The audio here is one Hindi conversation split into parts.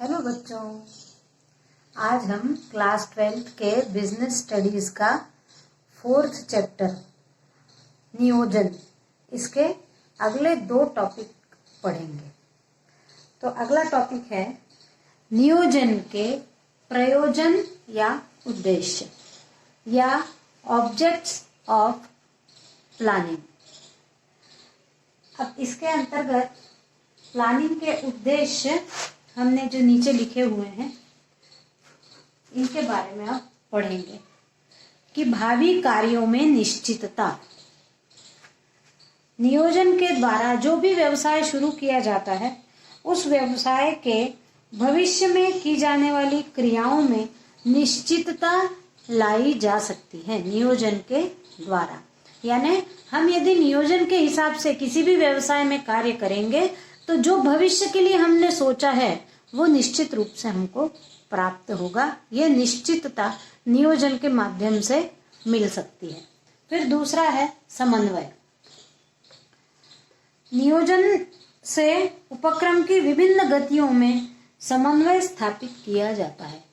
हेलो बच्चों, आज हम क्लास 12th के बिजनेस स्टडीज का 4th चैप्टर नियोजन, इसके अगले 2 टॉपिक पढ़ेंगे। तो अगला टॉपिक है नियोजन के प्रयोजन या उद्देश्य या ऑब्जेक्ट्स ऑफ प्लानिंग। अब इसके अंतर्गत प्लानिंग के उद्देश्य हमने जो नीचे लिखे हुए हैं इनके बारे में आप पढ़ेंगे कि भावी कार्यों में निश्चितता। नियोजन के द्वारा जो भी व्यवसाय शुरू किया जाता है उस व्यवसाय के भविष्य में की जाने वाली क्रियाओं में निश्चितता लाई जा सकती है नियोजन के द्वारा। यानी हम यदि नियोजन के हिसाब से किसी भी व्यवसाय में कार्य करेंगे तो जो भविष्य के लिए हमने सोचा है वो निश्चित रूप से हमको प्राप्त होगा। ये निश्चितता नियोजन के माध्यम से मिल सकती है। फिर दूसरा है समन्वय। नियोजन से उपक्रम की विभिन्न गतियों में समन्वय स्थापित किया जाता है,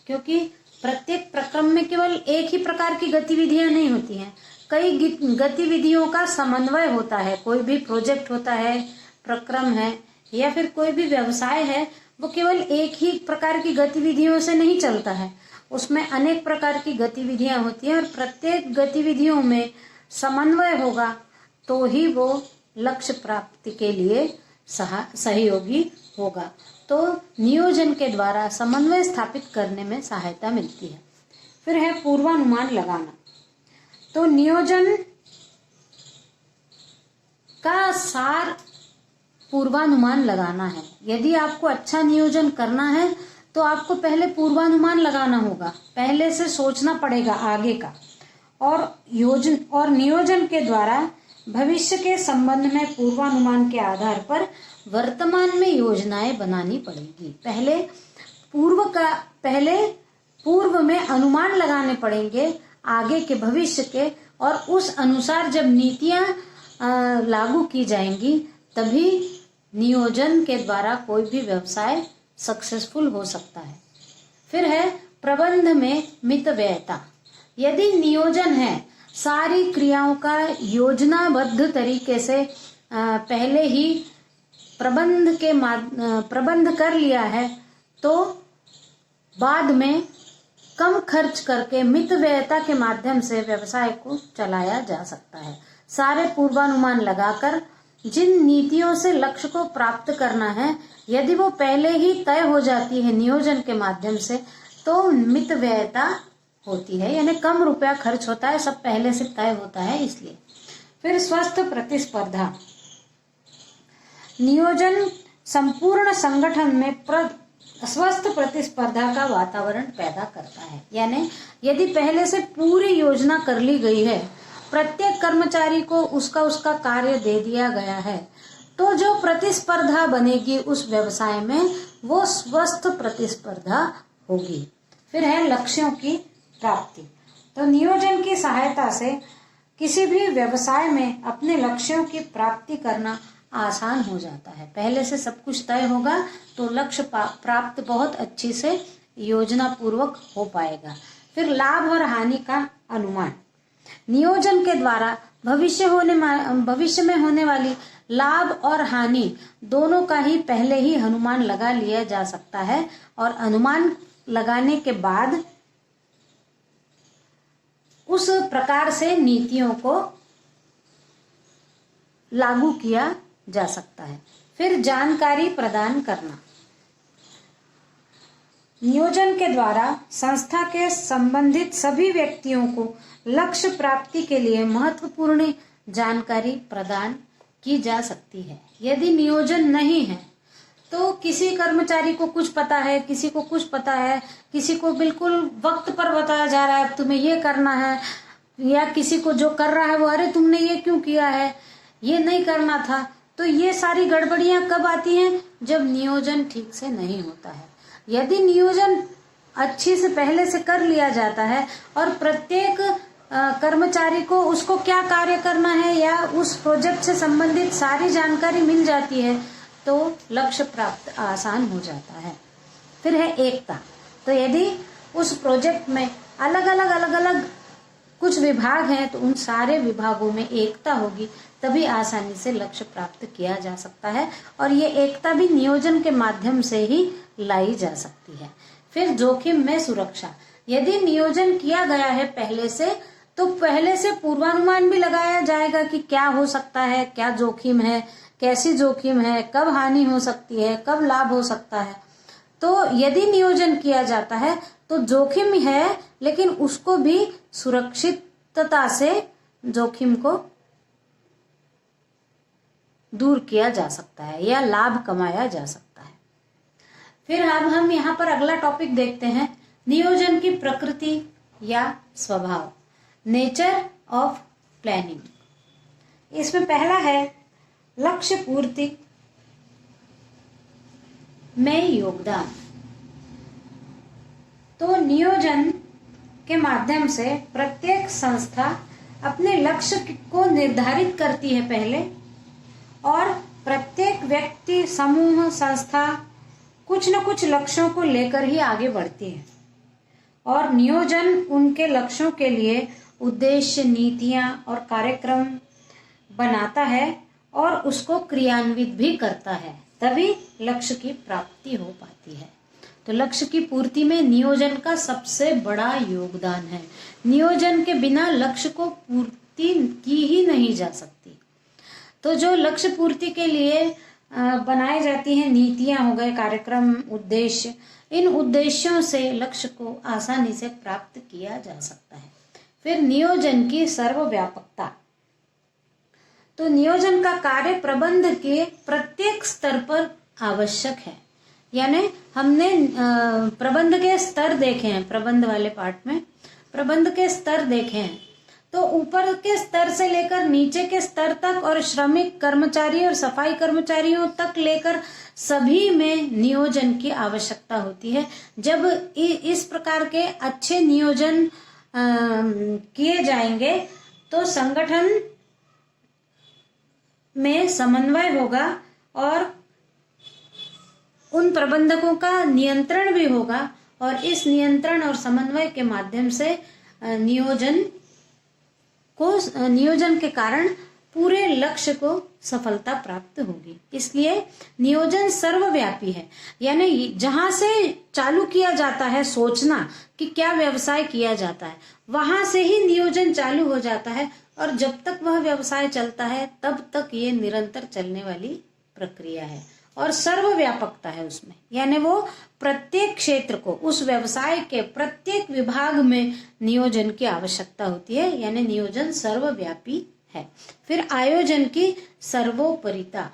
क्योंकि प्रत्येक प्रक्रम में केवल एक ही प्रकार की गतिविधियां नहीं होती हैं, कई गतिविधियों का समन्वय होता है। कोई भी प्रोजेक्ट होता है, प्रक्रम है या फिर कोई भी व्यवसाय है, वो केवल एक ही प्रकार की गतिविधियों से नहीं चलता है, उसमें अनेक प्रकार की गतिविधियां होती हैं और प्रत्येक गतिविधियों में समन्वय होगा तो ही वो लक्ष्य प्राप्ति के लिए सहयोगी होगा। तो नियोजन के द्वारा समन्वय स्थापित करने में सहायता मिलती है। फिर है पूर्वानुमान लगाना। तो नियोजन का सार पूर्वानुमान लगाना है। यदि आपको अच्छा नियोजन करना है तो आपको पहले पूर्वानुमान लगाना होगा, पहले से सोचना पड़ेगा आगे का, और नियोजन के द्वारा भविष्य के संबंध में पूर्वानुमान के आधार पर वर्तमान में योजनाएं बनानी पड़ेगी। पहले पूर्व में अनुमान लगाने पड़ेंगे आगे के भविष्य के, और उस अनुसार जब नीतियां लागू की जाएंगी तभी नियोजन के द्वारा कोई भी व्यवसाय सक्सेसफुल हो सकता है। फिर है प्रबंध में मितव्ययता। यदि नियोजन है, सारी क्रियाओं का योजनाबद्ध तरीके से पहले ही प्रबंध कर लिया है तो बाद में कम खर्च करके मितव्ययता के माध्यम से व्यवसाय को चलाया जा सकता है। सारे पूर्वानुमान लगाकर जिन नीतियों से लक्ष्य को प्राप्त करना है, यदि वो पहले ही तय हो जाती है नियोजन के माध्यम से तो मितव्ययता होती है, यानी कम रुपया खर्च होता है, सब पहले से तय होता है इसलिए। फिर स्वस्थ प्रतिस्पर्धा। नियोजन संपूर्ण संगठन में स्वस्थ प्रतिस्पर्धा का वातावरण पैदा करता है। यानी यदि पहले से पूरी योजना कर ली गई है, प्रत्येक कर्मचारी को उसका कार्य दे दिया गया है, तो जो प्रतिस्पर्धा बनेगी उस व्यवसाय में वो स्वस्थ प्रतिस्पर्धा होगी। फिर है लक्ष्यों की प्राप्ति। तो नियोजन की सहायता से किसी भी व्यवसाय में अपने लक्ष्यों की प्राप्ति करना आसान हो जाता है। पहले से सब कुछ तय होगा तो लक्ष्य प्राप्त बहुत अच्छी से योजना पूर्वक हो पाएगा। फिर लाभ और हानि का अनुमान। नियोजन के द्वारा भविष्य में होने वाली लाभ और हानि दोनों का ही पहले ही अनुमान लगा लिया जा सकता है, और अनुमान लगाने के बाद उस प्रकार से नीतियों को लागू किया जा सकता है। फिर जानकारी प्रदान करना। नियोजन के द्वारा संस्था के संबंधित सभी व्यक्तियों को लक्ष्य प्राप्ति के लिए महत्वपूर्ण जानकारी प्रदान की जा सकती है। यदि नियोजन नहीं है तो किसी कर्मचारी को कुछ पता है, किसी को कुछ पता है, किसी को बिल्कुल वक्त पर बताया जा रहा है तुम्हें ये करना है, या किसी को जो कर रहा है वो अरे तुमने ये क्यों किया है, ये नहीं करना था। तो ये सारी गड़बड़ियां कब आती हैं? जब नियोजन ठीक से नहीं होता है। यदि नियोजन अच्छी से पहले से कर लिया जाता है और प्रत्येक कर्मचारी को उसको क्या कार्य करना है या उस प्रोजेक्ट से संबंधित सारी जानकारी मिल जाती है तो लक्ष्य प्राप्त आसान हो जाता है। फिर है एकता। तो यदि उस प्रोजेक्ट में अलग अलग कुछ विभाग हैं तो उन सारे विभागों में एकता होगी, तभी आसानी से लक्ष्य प्राप्त किया जा सकता है। और ये एकता भी नियोजन के माध्यम से ही लाई जा सकती है। फिर जोखिम में सुरक्षा। यदि नियोजन किया गया है पहले से, तो पहले से पूर्वानुमान भी लगाया जाएगा कि क्या हो सकता है, क्या जोखिम है, कैसी जोखिम है, कब हानि हो सकती है, कब लाभ हो सकता है। तो यदि नियोजन किया जाता है तो जोखिम है, लेकिन उसको भी सुरक्षितता से जोखिम को दूर किया जा सकता है या लाभ कमाया जा सकता है। फिर अब हम यहाँ पर अगला टॉपिक देखते हैं, नियोजन की प्रकृति या स्वभाव, नेचर ऑफ प्लानिंग। इसमें पहला है लक्ष्य पूर्ति में योगदान। तो नियोजन के माध्यम से प्रत्येक संस्था अपने लक्ष्य को निर्धारित करती है पहले, और प्रत्येक व्यक्ति, समूह, संस्था कुछ न कुछ लक्ष्यों को लेकर ही आगे बढ़ती है। और नियोजन उनके लक्ष्यों के लिए उद्देश्य, नीतियां और कार्यक्रम बनाता है और उसको क्रियान्वित भी करता है, तभी लक्ष्य की प्राप्ति हो पाती है। तो लक्ष्य की पूर्ति में नियोजन का सबसे बड़ा योगदान है। नियोजन के बिना लक्ष्य को पूर्ति की ही नहीं जा सकती। तो जो लक्ष्य पूर्ति के लिए बनाई जाती हैं नीतियां हो गए, कार्यक्रम, उद्देश्य, इन उद्देश्यों से लक्ष्य को आसानी से प्राप्त किया जा सकता है। फिर नियोजन की सर्वव्यापकता। तो नियोजन का कार्य प्रबंध के प्रत्येक स्तर पर आवश्यक है। यानी हमने प्रबंध के स्तर देखे हैं, प्रबंध वाले पार्ट में प्रबंध के स्तर देखे हैं। तो ऊपर के स्तर से लेकर नीचे के स्तर तक और श्रमिक, कर्मचारी और सफाई कर्मचारियों तक लेकर सभी में नियोजन की आवश्यकता होती है। जब इस प्रकार के अच्छे नियोजन किए जाएंगे तो संगठन में समन्वय होगा और उन प्रबंधकों का नियंत्रण भी होगा, और इस नियंत्रण और समन्वय के माध्यम से नियोजन के कारण पूरे लक्ष्य को सफलता प्राप्त होगी। इसलिए नियोजन सर्वव्यापी है। यानी जहां से चालू किया जाता है सोचना कि क्या व्यवसाय किया जाता है, वहां से ही नियोजन चालू हो जाता है, और जब तक वह व्यवसाय चलता है तब तक ये निरंतर चलने वाली प्रक्रिया है। और सर्वव्यापकता है उसमें, यानी वो प्रत्येक क्षेत्र को, उस व्यवसाय के प्रत्येक विभाग में नियोजन की आवश्यकता होती है, यानी नियोजन सर्वव्यापी है। फिर आयोजन की सर्वोपरिता।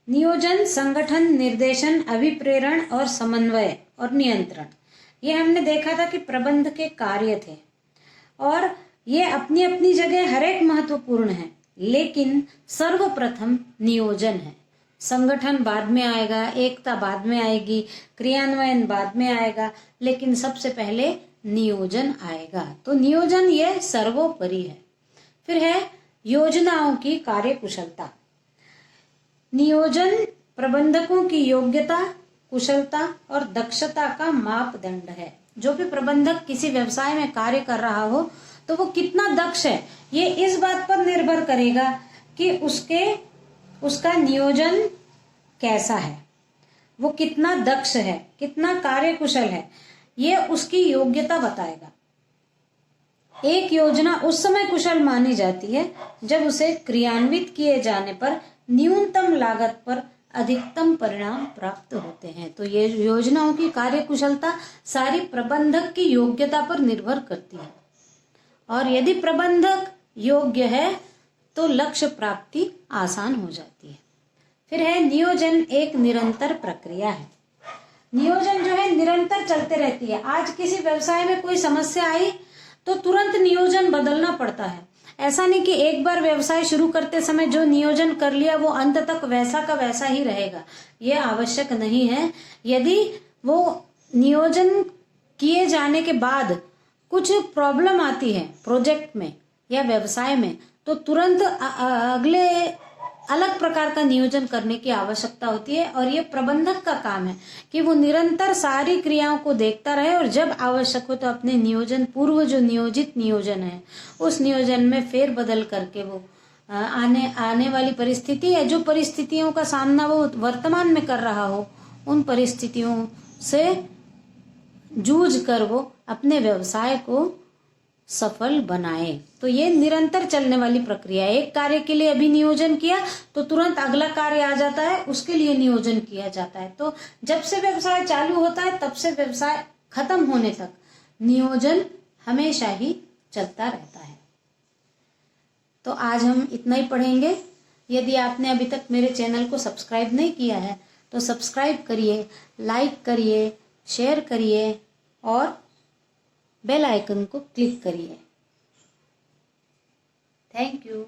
नियोजन, संगठन, निर्देशन, अभिप्रेरण और समन्वय और नियंत्रण, ये हमने देखा था कि प्रबंध के कार्य थे, और ये अपनी अपनी जगह हर एक महत्वपूर्ण है, लेकिन सर्वप्रथम नियोजन है। संगठन बाद में आएगा, एकता बाद में आएगी, क्रियान्वयन बाद में आएगा, लेकिन सबसे पहले नियोजन आएगा। तो नियोजन ये सर्वोपरि है। फिर है योजनाओं की कार्यकुशलता। नियोजन प्रबंधकों की योग्यता, कुशलता और दक्षता का मापदंड है। जो भी प्रबंधक किसी व्यवसाय में कार्य कर रहा हो तो वो कितना दक्ष है, ये इस बात पर निर्भर करेगा कि उसका नियोजन कैसा है, वो कितना दक्ष है, कितना कार्यकुशल है, ये उसकी योग्यता बताएगा। एक योजना उस समय कुशल मानी जाती है जब उसे क्रियान्वित किए जाने पर न्यूनतम लागत पर अधिकतम परिणाम प्राप्त होते हैं। तो ये योजनाओं की कार्यकुशलता सारी प्रबंधक की योग्यता पर निर्भर करती है, और यदि प्रबंधक योग्य है तो लक्ष्य प्राप्ति आसान हो जाती है। फिर है नियोजन एक निरंतर प्रक्रिया है। नियोजन जो है निरंतर चलते रहती है। आज किसी व्यवसाय में कोई समस्या आई तो तुरंत नियोजन बदलना पड़ता है। ऐसा नहीं कि एक बार व्यवसाय शुरू करते समय जो नियोजन कर लिया वो अंत तक वैसा का वैसा ही रहेगा, ये आवश्यक नहीं है। यदि वो नियोजन किए जाने के बाद कुछ प्रॉब्लम आती है प्रोजेक्ट में या व्यवसाय में, तो तुरंत अगले अलग प्रकार का नियोजन करने की आवश्यकता होती है। और ये प्रबंधक का काम है कि वो निरंतर सारी क्रियाओं को देखता रहे और जब आवश्यक हो तो अपने नियोजन पूर्व जो नियोजित नियोजन है उस नियोजन में फेर बदल करके वो आने वाली परिस्थिति या जो परिस्थितियों का सामना वो वर्तमान में कर रहा हो उन परिस्थितियों से जूझ कर वो अपने व्यवसाय को सफल बनाए। तो ये निरंतर चलने वाली प्रक्रिया है। एक कार्य के लिए अभी नियोजन किया तो तुरंत अगला कार्य आ जाता है, उसके लिए नियोजन किया जाता है। तो जब से व्यवसाय चालू होता है तब से व्यवसाय खत्म होने तक नियोजन हमेशा ही चलता रहता है। तो आज हम इतना ही पढ़ेंगे। यदि आपने अभी तक मेरे चैनल को सब्सक्राइब नहीं किया है तो सब्सक्राइब करिए, लाइक करिए, शेयर करिए और बेल आइकन को क्लिक करिए। Thank you.